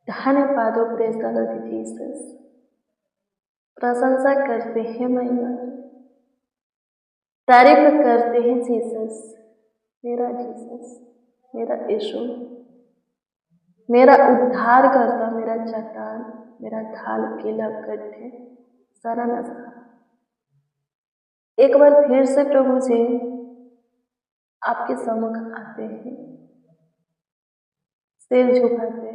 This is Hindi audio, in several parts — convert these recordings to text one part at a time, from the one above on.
धन्यवाद हो प्रेज़ द लॉर्ड जीसस। प्रशंसा करते हैं महिमा, तारीफ करते हैं जीसस, मेरा जीसस, मेरा यीशु, मेरा उद्धार करता, मेरा चट्टान, मेरा ढाल, किला, गड्ढे, शरण स्थान। एक बार फिर से प्रभु जी आपके सम्मुख आते हैं, सिर झुकाते,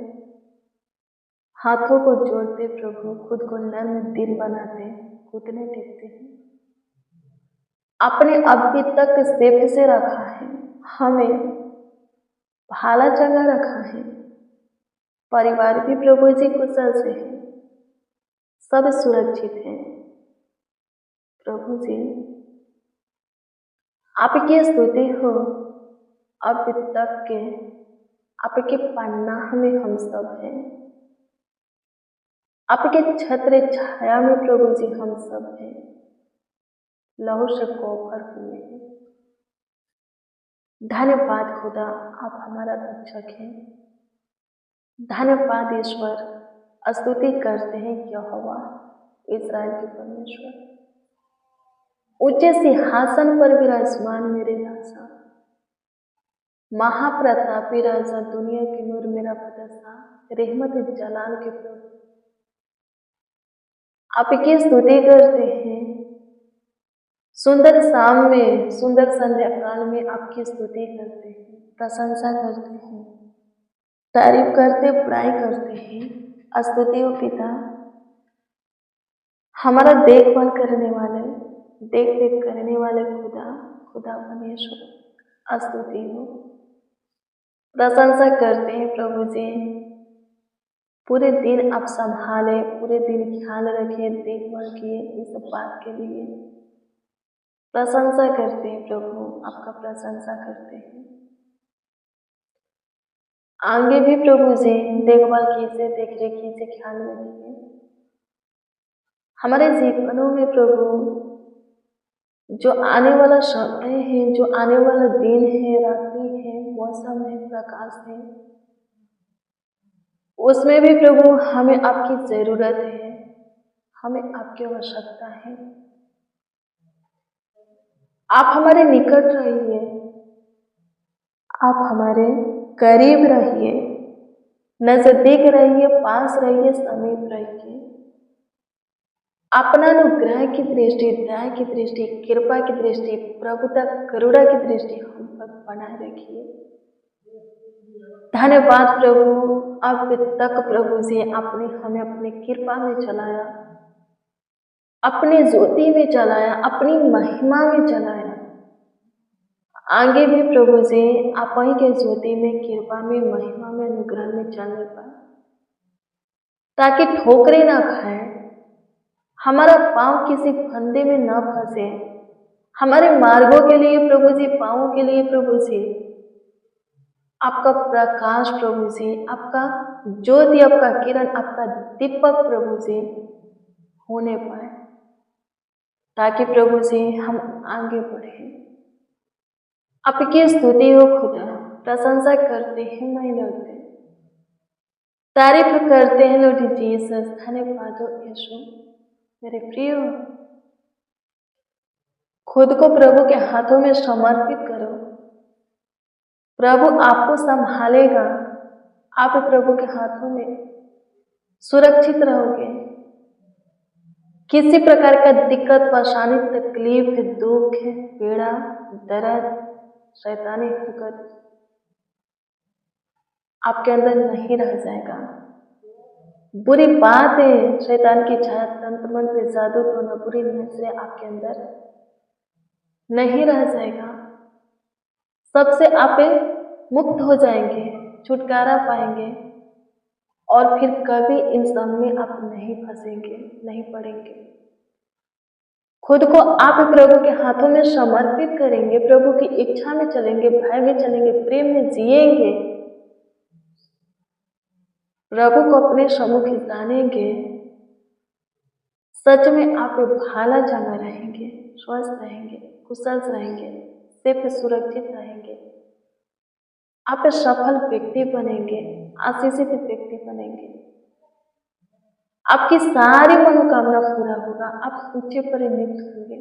हाथों को जोड़ते, प्रभु खुद को नर्म दिल बनाते, घुटने टेकते हैं। आपने अभी तक सेफ से रखा है, हमें भाला चंगा रखा है, परिवार भी प्रभु जी कुशल से है, सब सुरक्षित है। प्रभु जी आपकी स्तुति हो अभी तक के, आपके पन्ना हमें हम सब है, आपके छत्र छाया में प्रभु जी हम सब हैं, लहू से कोफर हुए हैं। धन्यवाद खुदा, आप हमारा रक्षक हैं। धन्यवाद ईश्वर, स्तुति करते हैं यहोवा इस्राएल के परमेश्वर। ऊंचे सिंहासन पर विराजमान मेरे राजा, महाप्रतापी राजा, दुनिया के नूर मेरा फतसा, रहमत जलाल के प्रभु, आपकी स्तुति करते हैं। सुंदर शाम में, सुंदर संध्या काल में आपकी स्तुति करते हैं, प्रशंसा करते हैं, तारीफ करते, बड़ाई करते हैं। स्तुति हो पिता, हमारा देखभाल करने वाले, देख देख करने वाले खुदा, खुदा परमेश्वर, स्तुति हो। प्रशंसा करते हैं प्रभु जी, पूरे दिन आप संभाले, पूरे दिन ख्याल रखे, देखभाल किए, इस बात के लिए प्रशंसा करते हैं प्रभु, आपका प्रशंसा करते हैं। आगे भी प्रभु जी देखभाल कीजिए, देख रेख कीजिए, ख्याल रखिए हमारे जीवनों में प्रभु। जो आने वाला समय है, जो आने वाला दिन है, रात्रि है, मौसम है, प्रकाश है, उसमें भी प्रभु हमें आपकी जरूरत है, हमें आपकी आवश्यकता है। आप हमारे निकट रहिए, आप हमारे करीब रहिए, नजदीक रहिए, पास रहिए, समीप रहिए। अपना अनुग्रह की दृष्टि, दया की दृष्टि, कृपा की दृष्टि, प्रभुता करुणा की दृष्टि हम पर बनाए रखिए। धन्यवाद प्रभु, अब तक प्रभु जी आपने हमें अपनी कृपा में चलाया, अपनी ज्योति में चलाया, अपनी महिमा में चलाया। आगे भी प्रभु जी आप ही के ज्योति में, कृपा में, महिमा में, अनुग्रह में चलने पाए, ताकि ठोकरे ना खाए, हमारा पांव किसी फंदे में ना फंसे। हमारे मार्गों के लिए प्रभु जी, पांवों के लिए प्रभु जी आपका प्रकाश, प्रभु जी आपका ज्योति, आपका किरण, आपका दीपक प्रभु जी होने पाए, ताकि प्रभु जी हम आगे बढ़े। आपकी स्तुति हो खुदा, प्रशंसा करते हैं महिमा पे, तारीफ करते हैं लॉर्ड जीसस। धन्यवाद हो यीशु मेरे प्रिय, खुद को प्रभु के हाथों में समर्पित करो। प्रभु आपको संभालेगा, आप प्रभु के हाथों में सुरक्षित रहोगे। किसी प्रकार का दिक्कत, परेशानी, तकलीफ, दुख, पीड़ा, दर्द, शैतानी हरकत आपके अंदर नहीं रह जाएगा। बुरी बातें, शैतान की छाया, तंत्र मंत्र, जादू टोना, बुरी नजरें आपके अंदर नहीं रह जाएगा। सबसे आप मुक्त हो जाएंगे, छुटकारा पाएंगे, और फिर कभी इन सब में आप नहीं फंसेंगे, नहीं पड़ेंगे। खुद को आप प्रभु के हाथों में समर्पित करेंगे, प्रभु की इच्छा में चलेंगे, भय में चलेंगे, प्रेम में जिएंगे, प्रभु को अपने सम्मुख जानेंगे। सच में आप भाला जमा रहेंगे, स्वस्थ रहेंगे, कुशल रहेंगे, सिर्फ सुरक्षित रहेंगे। आप सफल व्यक्ति बनेंगे, आशीषित व्यक्ति बनेंगे। आपकी सारी मनोकामना पूरा होगा, आप ऊंचे परिणित होंगे।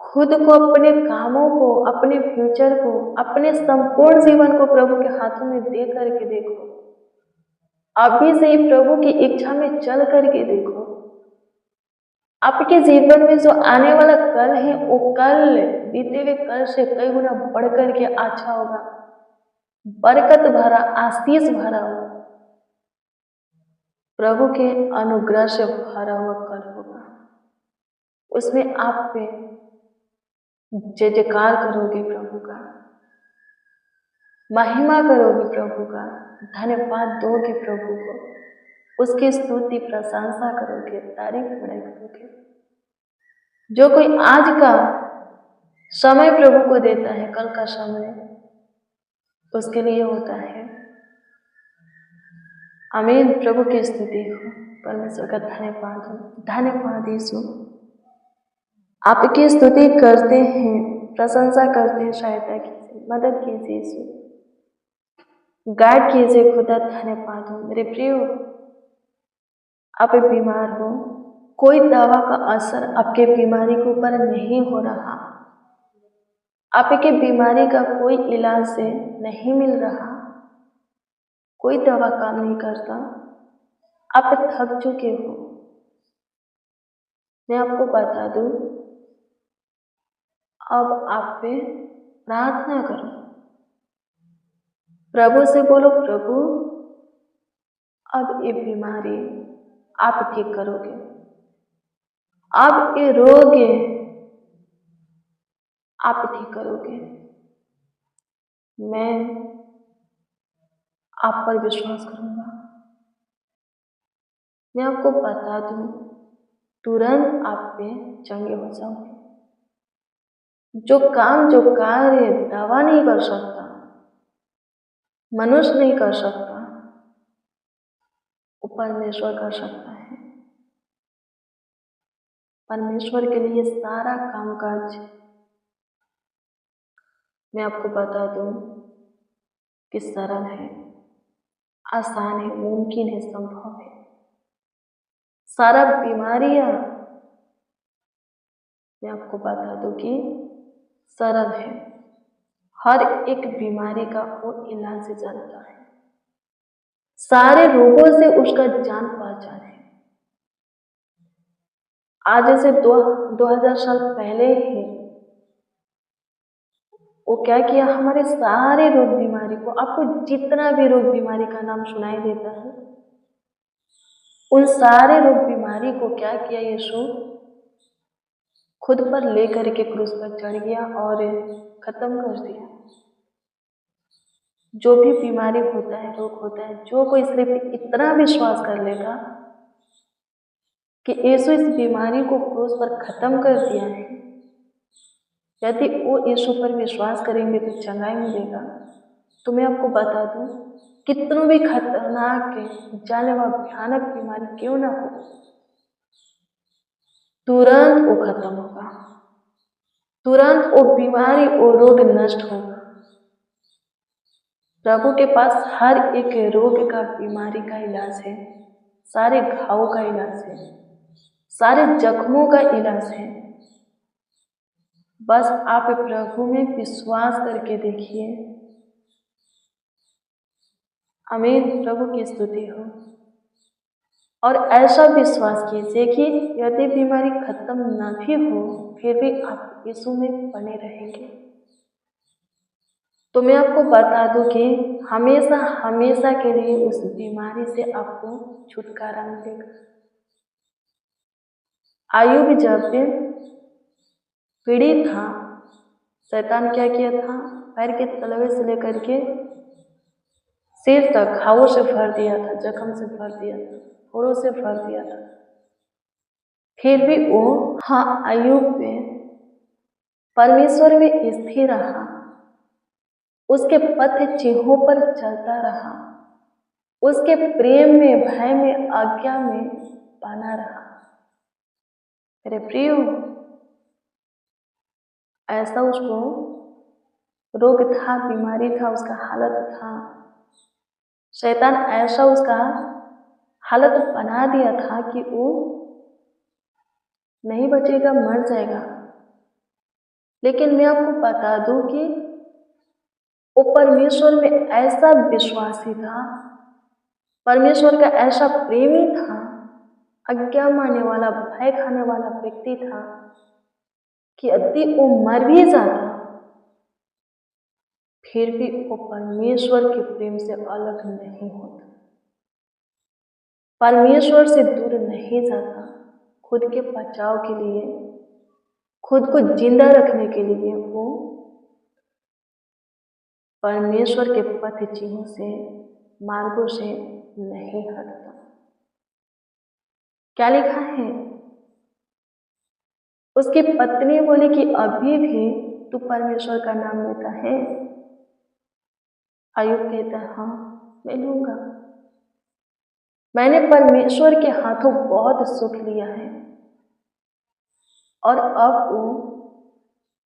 खुद को, अपने कामों को, अपने फ्यूचर को, अपने संपूर्ण जीवन को प्रभु के हाथों में दे करके देखो। अभी से ही प्रभु की इच्छा में चल करके देखो। आपके जीवन में जो आने वाला कल है, वो कल बीते हुए कल से कई गुना बढ़ करके अच्छा होगा, बरकत भरा, आशीष भरा होगा, प्रभु के अनुग्रह से भरा हुआ कल होगा। उसमें आप पे जय जयकार करोगे प्रभु का, महिमा करोगे प्रभु का, धन्यवाद दोगे प्रभु को, उसकी स्तुति प्रशंसा करोगे, तारीफ बड़ाई करोगे। जो कोई आज का समय प्रभु को देता है, कल का समय उसके लिए होता है। आमीन। प्रभु की स्तुति हो, परमेश्वर का धन्यवाद हो। धन्यवाद यीशु, आपकी स्तुति करते हैं, प्रशंसा करते हैं, सहायता कीजिए, मदद कीजिए यीशु, गाइड कीजिए खुदा। धन्यवाद हो मेरे प्रियो। आप बीमार हो, कोई दवा का असर आपके बीमारी के ऊपर नहीं हो रहा, आपके बीमारी का कोई इलाज से नहीं मिल रहा, कोई दवा काम नहीं करता, आप थक चुके हो। मैं आपको बता दूं, अब आप पे प्रार्थना करो, प्रभु से बोलो, प्रभु अब ये बीमारी आप ठीक करोगे, अब ये रोग आप ठीक करोगे। मैं आप पर विश्वास करूंगा। मैं आपको बता दूं, तुरंत आप पे चंगे हो जाओगे। जो काम, जो कार्य दवा नहीं कर सकता, मनुष्य नहीं कर सकता, वो परमेश्वर कर सकता है। परमेश्वर के लिए सारा कामकाज, मैं आपको बता दूं कि सरल है, आसान है, मुमकिन है, संभव है। सारा बीमारियां, मैं आपको बता दूं कि सरल है। हर एक बीमारी का वो इलाज जानता है, सारे रोगों से उसका जान पहचान है। आज से 2000 साल पहले ही वो क्या किया, हमारे सारे रोग बीमारी को, आपको जितना भी रोग बीमारी का नाम सुनाई देता है, उन सारे रोग बीमारी को क्या किया, यीशु खुद पर लेकर के क्रूस पर चढ़ गया और खत्म कर दिया। जो भी बीमारी होता है, रोग होता है, जो कोई सिर्फ इतना विश्वास कर लेगा कि यीशु इस बीमारी को क्रूस पर खत्म कर दिया है, यदि वो यीशु पर विश्वास करेंगे तो चंगाई मिलेगा। तो मैं आपको बता दूं, कितनों भी खतरनाक जानलेवा भयानक बीमारी क्यों ना हो, तुरंत वो खत्म होगा, तुरंत वो बीमारी, वो रोग नष्ट होगा। प्रभु के पास हर एक रोग का, बीमारी का इलाज है, सारे घावों का इलाज है, सारे जख्मों का इलाज है। बस आप प्रभु में विश्वास करके देखिए। आमीन। प्रभु की स्तुति हो। और ऐसा विश्वास कीजिए कि यदि बीमारी खत्म न भी हो, फिर भी आप यीशु में बने रहेंगे। तो मैं आपको बता दूं कि हमेशा हमेशा के लिए उस बीमारी से आपको छुटकारा मिलेगा। आयुब जब पीड़ित था, शैतान क्या किया था, पैर के तलवे से लेकर के सिर तक घावों से भर दिया था, जख्म से भर दिया था, फोड़ों से भर दिया था। फिर भी वो आयुब पे परमेश्वर में स्थिर रहा, उसके पथ चिन्हों पर चलता रहा, उसके प्रेम में, भय में, आज्ञा में बना रहा। मेरे प्रियो, ऐसा उसको रोग था, बीमारी था, उसका हालत था, शैतान ऐसा उसका हालत बना दिया था कि वो नहीं बचेगा, मर जाएगा। लेकिन मैं आपको बता दूं कि वो परमेश्वर में ऐसा विश्वासी था, परमेश्वर का ऐसा प्रेमी था, आज्ञा मानने वाला, भय खाने वाला व्यक्ति था कि यदि वो मर भी जाता फिर भी वो परमेश्वर के प्रेम से अलग नहीं होता, परमेश्वर से दूर नहीं जाता। खुद के बचाव के लिए, खुद को जिंदा रखने के लिए वो परमेश्वर के पथ चिन्हों से, मार्गों से नहीं हटता। क्या लिखा है? उसकी पत्नी बोली कि अभी भी तू परमेश्वर का नाम लेता है? अय्यूब कहता है, हाँ मैं लूंगा। मैंने परमेश्वर के हाथों बहुत सुख लिया है और अब वो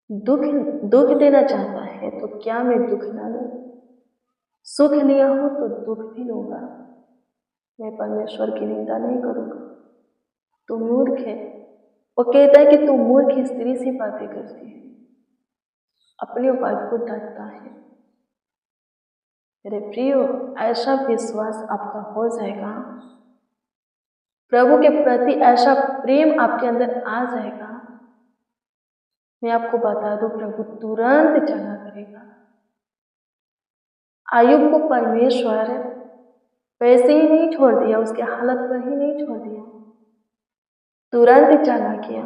दुख देना चाहता है, तो क्या मैं दुख ना लूं? सुख लिया हो तो दुख भी लूंगा। मैं परमेश्वर की निंदा नहीं करूंगा। तू मूर्ख है। वो कहता है कि तू मूर्ख स्त्री से बातें करती है, अपने वाइफ को डांटता है। मेरे प्रियो, ऐसा विश्वास आपका हो जाएगा, प्रभु के प्रति ऐसा प्रेम आपके अंदर आ जाएगा, मैं आपको बता दूं प्रभु तुरंत चंगा करेगा। अय्यूब को परमेश्वर वैसे ही नहीं छोड़ दिया, उसके हालत पर ही नहीं छोड़ दिया, तुरंत चंगा किया।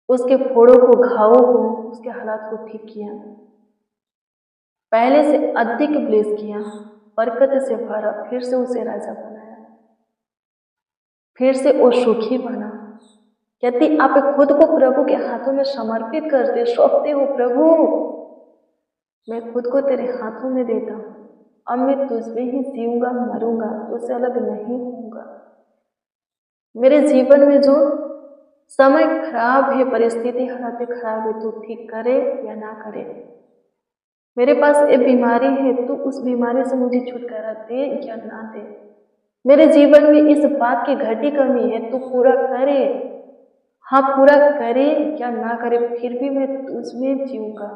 उसके फोड़ों को, घावों को, उसके हालात को ठीक किया, पहले से अधिक ब्लेस किया, बरकत से भरा, फिर से उसे राजा बनाया, फिर से वो सुखी बना। यदि आप खुद को प्रभु के हाथों में समर्पित करते, सौंपते हो, प्रभु मैं खुद को तेरे हाथों में देता हूँ, अब मैं तुझमें ही जीऊंगा, मरूंगा, तुझसे अलग नहीं होऊंगा। मेरे जीवन में जो समय खराब है, परिस्थिति हालात खराब है, तू ठीक करे या ना करे। मेरे पास एक बीमारी है, तू उस बीमारी से मुझे छुटकारा दे या ना दे। मेरे जीवन में इस बात की घटी कमी है, तू पूरा करे, हाँ पूरा करे या ना करे, फिर भी मैं तुझमें जीऊंगा।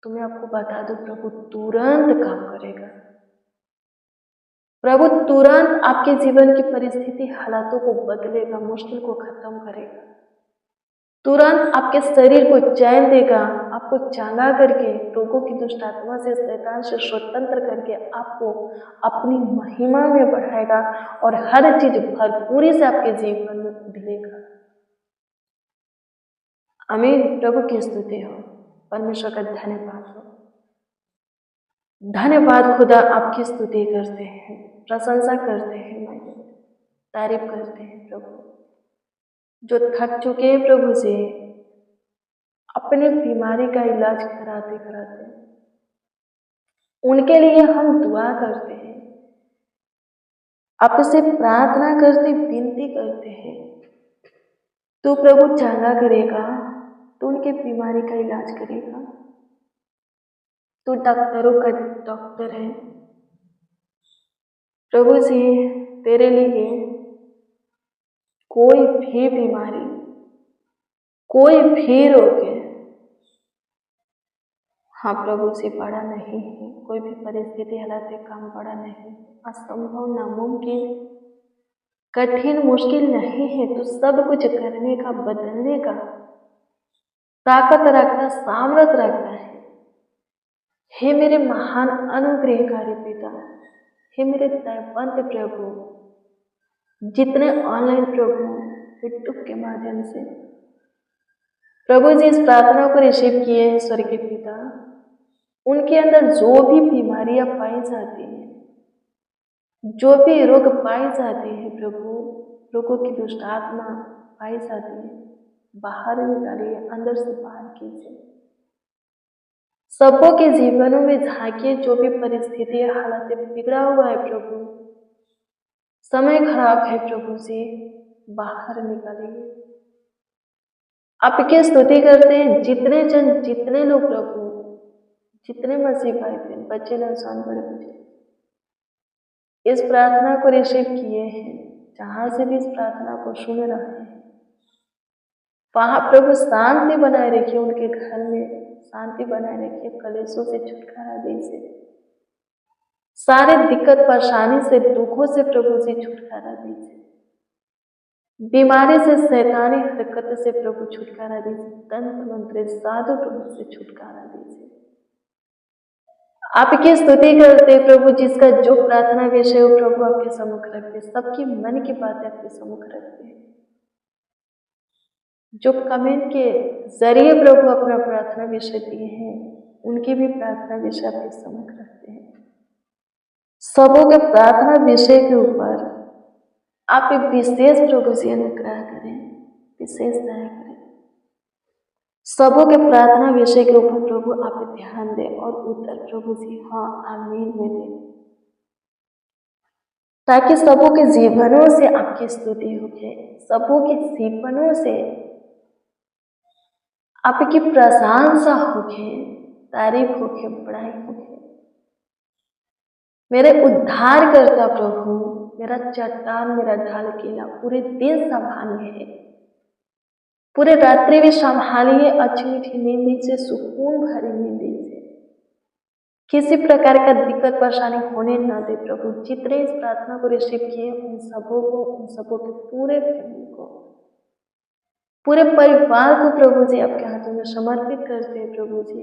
तो मैं आपको बता दूं प्रभु तुरंत काम करेगा। प्रभु तुरंत आपके जीवन की परिस्थिति, हालातों को बदलेगा, मुश्किल को खत्म करेगा, तुरंत आपके शरीर को चैन देगा, आपको चंगा करके, रोगों की दुष्ट आत्मा से, शैतान से स्वतंत्र करके आपको अपनी महिमा में बढ़ाएगा और हर चीज भरपूरी से आपके जीवन में उधलेगा। आमीन। प्रभु की स्तुति हो, परमेश्वर का धन्यवाद हो। धन्यवाद खुदा, आपकी स्तुति करते हैं, प्रशंसा करते हैं, तारीफ करते हैं प्रभु। जो थक चुके हैं प्रभु से अपनी बीमारी का इलाज कराते कराते, उनके लिए हम दुआ करते हैं, आपसे प्रार्थना करते, विनती करते हैं। तो प्रभु चंगा करेगा, तो उनके बीमारी का इलाज करेगा। तो डॉक्टरों का डॉक्टर है प्रभु जी, तेरे लिए कोई भी बीमारी, कोई भी रोग है, हाँ प्रभु से बड़ा नहीं है। कोई भी परिस्थिति, हालात काम बड़ा नहीं, असंभव, नामुमकिन, कठिन, मुश्किल नहीं है। तो सब कुछ करने का, बदलने का ताकत रखता, सामर्थ रखता है। हे मेरे महान अनुग्रहकारी पिता, हे मेरे दयावंत प्रभु, जितने ऑनलाइन प्रभु यूट्यूब के माध्यम से प्रभु जी इस प्रार्थना को रिसीव किए हैं, स्वर्गीय पिता, उनके अंदर जो भी बीमारियां पाई जाती हैं, जो भी रोग पाए जाते हैं प्रभु, रोगों की दुष्ट आत्मा पाई जाती है, बाहर निकालिए, अंदर से बाहर कीजिए। सबों के जीवनों में झांकिए, जो भी परिस्थिति, हालत बिगड़ा हुआ है प्रभु, समय खराब है प्रभु जी, बाहर निकालिए। आपकी स्तुति करते हैं, जितने जन, जितने लोग प्रभु, जितने मसीह भाई बहन, बच्चे, इंसान, बड़े बच्चे इस प्रार्थना को रिसीव किए हैं, जहां से भी इस प्रार्थना को सुन रहे हैं, वहां प्रभु शांति बनाए रखिए, उनके घर में शांति बनाए रखिए, कलेशों से छुटकारा दीजिए, सारे दिक्कत परेशानी से दुखों से प्रभु जी छुटकारा दीजिए, बीमारी से शैतानी हरकत से प्रभु छुटकारा दीजिए, तंत्र मंत्र जादू टोने से छुटकारा दीजिए। आपकी स्तुति करते प्रभु, जिसका जो प्रार्थना विषय हो प्रभु आपके सम्मुख रखते, सबकी मन की बातें आपके सम्मुख रखते हैं, जो कमेंट के जरिए प्रभु अपना प्रार्थना विषय दिए हैं उनकी भी प्रार्थना विषय आपके सम्मुख रखते हैं। सबों के प्रार्थना विषय के ऊपर आप एक विशेष प्रभु से अनुग्रह करें, विशेष दया करें। सबों के प्रार्थना विषय के ऊपर प्रभु आप ध्यान दें और उत्तर प्रभु जी हाँ आमीन में दें, ताकि सबों के जीवनों से आपकी स्तुति होके, सबों के जीवनों से आपकी प्रशंसा होके, तारीफ होके, बड़ाई होके। मेरे उद्धार करता प्रभु, मेरा चट्टान, मेरा ढाल किला, पूरे दिन संभालिए, पूरे रात्रि भी संभालिए, अच्छी मीठी नींद दीजिए, सुकून भरी नींद दीजिए, किसी प्रकार का दिक्कत परेशानी होने ना दे प्रभु। जितने इस प्रार्थना को रिसीव किए उन सबों को, उन सबों के पूरे फैमिली को, पूरे परिवार को प्रभु जी आपके हाथों में समर्पित करते हैं प्रभु जी।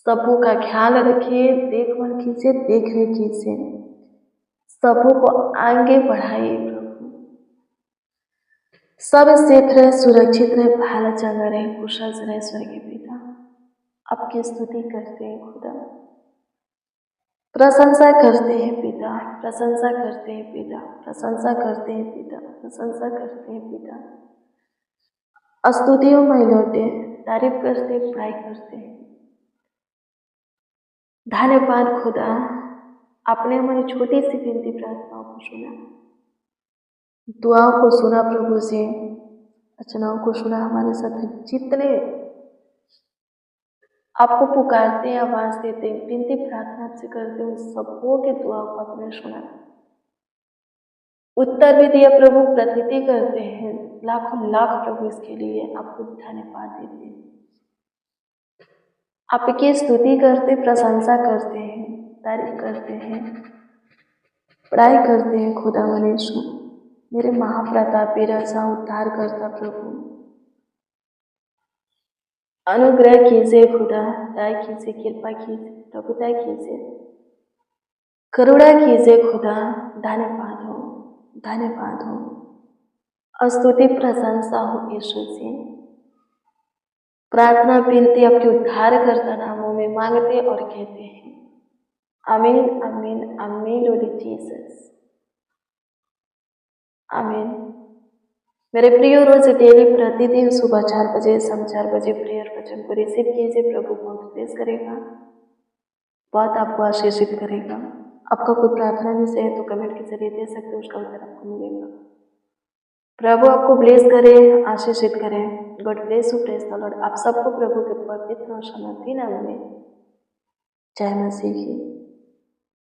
सबों का ख्याल रखिए, देखभाल कीजिए, देख रेख कीजिए, सबों को आगे बढ़ाइए प्रभु। सब सेफ रहे, सुरक्षित रहे, भाला चंगा रहे, कुशल से रहे स्वर्गीय पिता। आपकी स्तुति करते हैं खुदा, प्रशंसा करते हैं पिता, प्रशंसा करते हैं पिता, प्रशंसा करते हैं पिता, प्रशंसा करते हैं पिता। स्तुतियों में लौटे, तारीफ करते, बड़ाई करते हैं। धन्यवाद खुदा, आपने हमारी छोटी सी विनती प्रार्थनाओं को सुना, दुआओं को सुना प्रभु जी, रचनाओं को सुना। हमारे साथ जितने आपको पुकारते हैं, आवाज देते हैं, विनती प्रार्थना आपसे करते हैं, सबों के दुआओं को आपने सुना, उत्तर भी दिया प्रभु, प्रतीति करते हैं। लाखों लाख प्रभु इसके लिए आपको धन्यवाद देते हैं, आपकी स्तुति करते, प्रशंसा करते हैं, तारीफ करते हैं, पढ़ाई करते हैं। खुदा मनीषु, मेरे महाप्रतापी राजा, उद्धार करता प्रभु, अनुग्रह कीजिए खुदा, दया कीजिए, कृपा कीजिए, प्रभुता कीजिए, करुणा कीजिए खुदा। धन्यवाद हो, धन्यवाद हो, स्तुति प्रशंसा हो यीशु जी। प्रार्थना विनती आपके उद्धार करता नामों में मांगते और कहते हैं आमीन, आमीन, आमीन। लॉर्ड जीसस, आमीन। मेरे प्रिय, रोज डेली प्रतिदिन सुबह 4 बजे, शाम 4 बजे प्रेयर वचन को रिसीव कीजिए। प्रभु बहुत ब्लेस करेगा, बहुत आपको आशीषित करेगा। आपका कोई प्रार्थना विषय है तो कमेंट के जरिए दे सकते हो, उसका उत्तर आपको मिलेगा। प्रभु आपको ब्लेस करे, आशीषित करे। God bless you, praise the Lord. आप सबको प्रभु के पवित्र और समर्थी नाम में जय मसीह।